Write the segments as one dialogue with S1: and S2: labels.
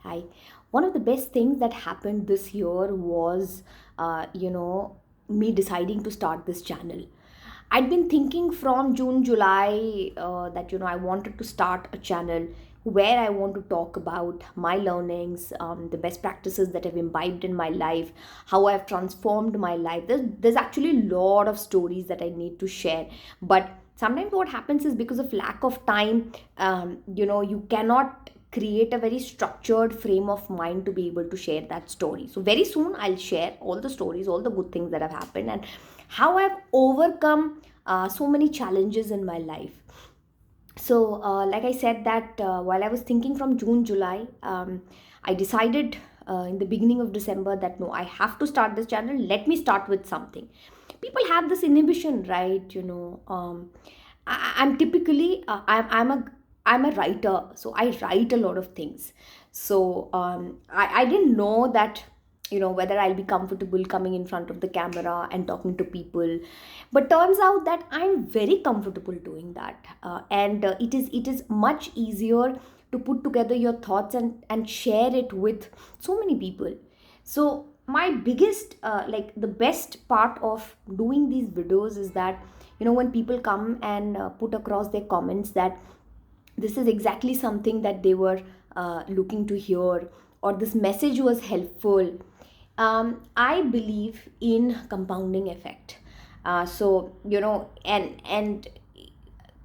S1: Hi. One of the best things that happened this year was, me deciding to start this channel. I'd been thinking from June, July that, I wanted to start a channel where I want to talk about my learnings, the best practices that I've imbibed in my life, how I've transformed my life. There's actually a lot of stories that I need to share. But sometimes what happens is because of lack of time, you cannot create a very structured frame of mind to be able to share that story. So very soon I'll share all the stories, all the good things that have happened, and how I've overcome so many challenges in my life. So like I said that while I was thinking from June, July, I decided in the beginning of December that no, I have to start this channel. Let me start with something. People have this inhibition, right? I'm typically I'm a writer, so I write a lot of things. So I didn't know that whether I'll be comfortable coming in front of the camera and talking to people, but turns out that I'm very comfortable doing that, and it is much easier to put together your thoughts and share it with so many people. So my biggest like the best part of doing these videos is that when people come and put across their comments that this is exactly something that they were looking to hear, or this message was helpful. I believe in compounding effect. So and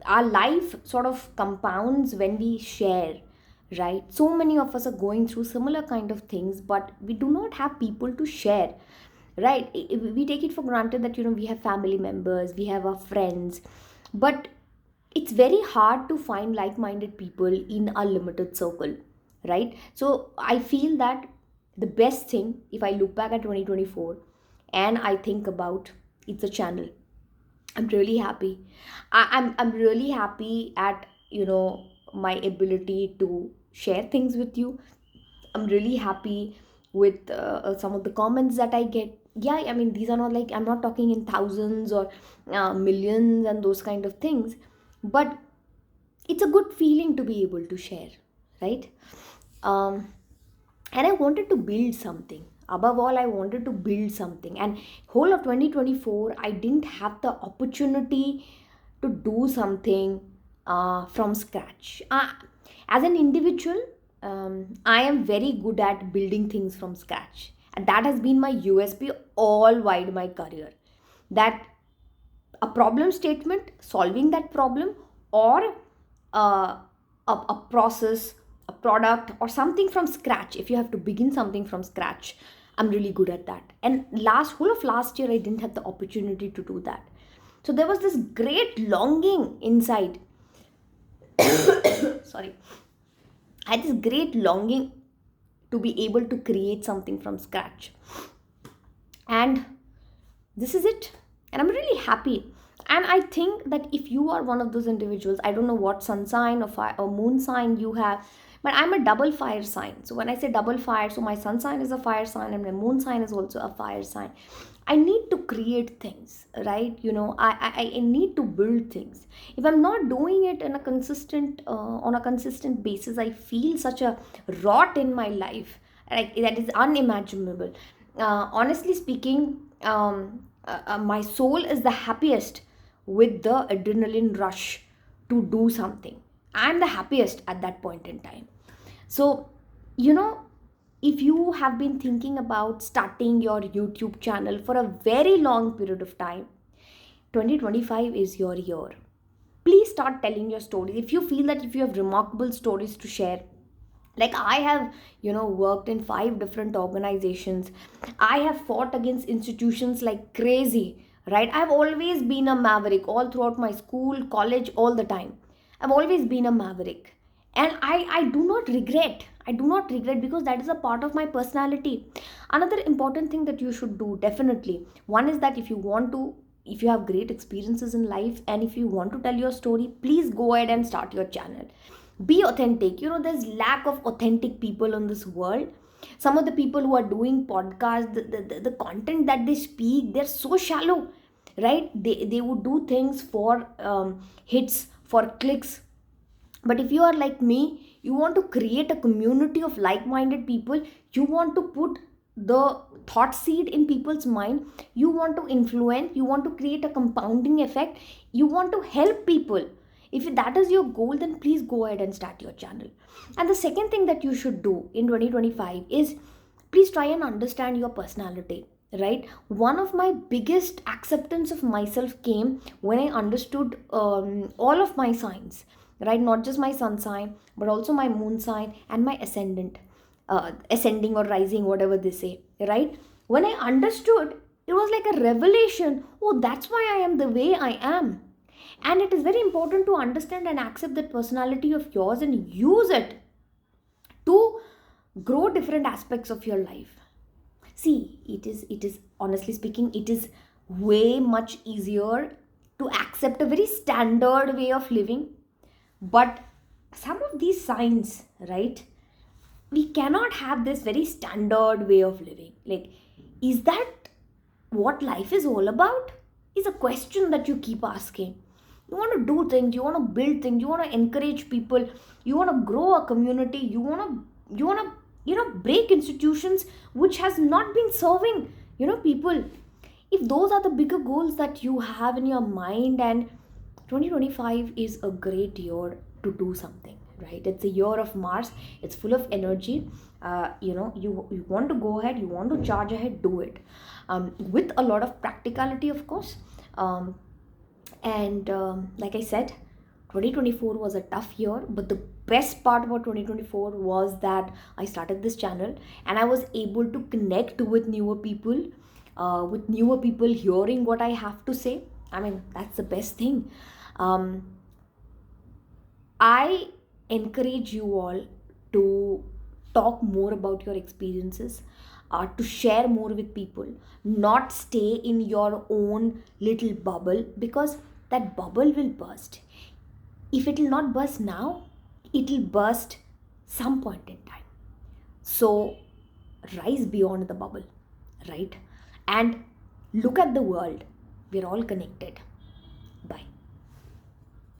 S1: our life sort of compounds when we share, right? So many of us are going through similar kind of things, but we do not have people to share, right? We take it for granted that we have family members, we have our friends, but it's very hard to find like-minded people in a limited circle, right? So I feel that the best thing, if I look back at 2024 and I think about, it's a channel. I'm really happy. I'm really happy at my ability to share things with you. I'm really happy with some of the comments that I get. Yeah, I mean, these are not like, I'm not talking in thousands or millions and those kind of things, but it's a good feeling to be able to share, right? Um, and I wanted to build something. Above all, I wanted to build something. And whole of 2024, I didn't have the opportunity to do something from scratch. As an individual, I am very good at building things from scratch. And that has been my USP all wide my career. That a problem statement, solving that problem, or a process, a product, or something from scratch. If you have to begin something from scratch, I'm really good at that. And last whole of last year, I didn't have the opportunity to do that. So there was this great longing inside. Sorry, I had this great longing to be able to create something from scratch, and this is it. And I'm really happy. And I think that if you are one of those individuals, I don't know what sun sign or fire or moon sign you have, but I'm a double fire sign. So when I say double fire, so my sun sign is a fire sign and my moon sign is also a fire sign. I need to create things, right? I need to build things. If I'm not doing it in a consistent on a consistent basis, I feel such a rot in my life, like that is unimaginable. Honestly speaking, my soul is the happiest with the adrenaline rush to do something. I'm the happiest at that point in time. So, you know, if you have been thinking about starting your YouTube channel for a very long period of time, 2025 is your year. Please start telling your stories. If you feel that if you have remarkable stories to share, like I have worked in 5 different organizations, I have fought against institutions like crazy, right? I've always been a maverick all throughout my school, college, all the time. I've always been a maverick, and I do not regret. I do not regret, because that is a part of my personality. Another important thing that you should do, definitely, one is that if you have great experiences in life and if you want to tell your story, please go ahead and start your channel. Be authentic. There's lack of authentic people in this world. Some of the people who are doing podcasts, the content that they speak, they're so shallow, right? They would do things for hits, for clicks. But if you are like me, you want to create a community of like-minded people, you want to put the thought seed in people's mind, you want to influence, you want to create a compounding effect, you want to help people. If that is your goal, then please go ahead and start your channel. And the second thing that you should do in 2025 is please try and understand your personality, right? One of my biggest acceptance of myself came when I understood all of my signs, right? Not just my sun sign, but also my moon sign and my ascendant, ascending or rising, whatever they say, right? When I understood, it was like a revelation. Oh, that's why I am the way I am. And it is very important to understand and accept that personality of yours and use it to grow different aspects of your life. See, it is honestly speaking, it is way much easier to accept a very standard way of living. But some of these signs, right? We cannot have this very standard way of living. Like, is that what life is all about? Is a question that you keep asking. You want to do things, you want to build things, you want to encourage people, you want to grow a community, you want to break institutions which has not been serving people. If those are the bigger goals that you have in your mind, and 2025 is a great year to do something, right? It's a year of Mars, it's full of energy. You want to go ahead, you want to charge ahead, do it, with a lot of practicality, of course. And like I said, 2024 was a tough year, but the best part about 2024 was that I started this channel and I was able to connect with newer people hearing what I have to say. I mean, that's the best thing. um, I encourage you all to talk more about your experiences, to share more with people, not stay in your own little bubble, because that bubble will burst. If it will not burst now, it will burst some point in time. So rise beyond the bubble, right? And look at the world. We're all connected. Bye.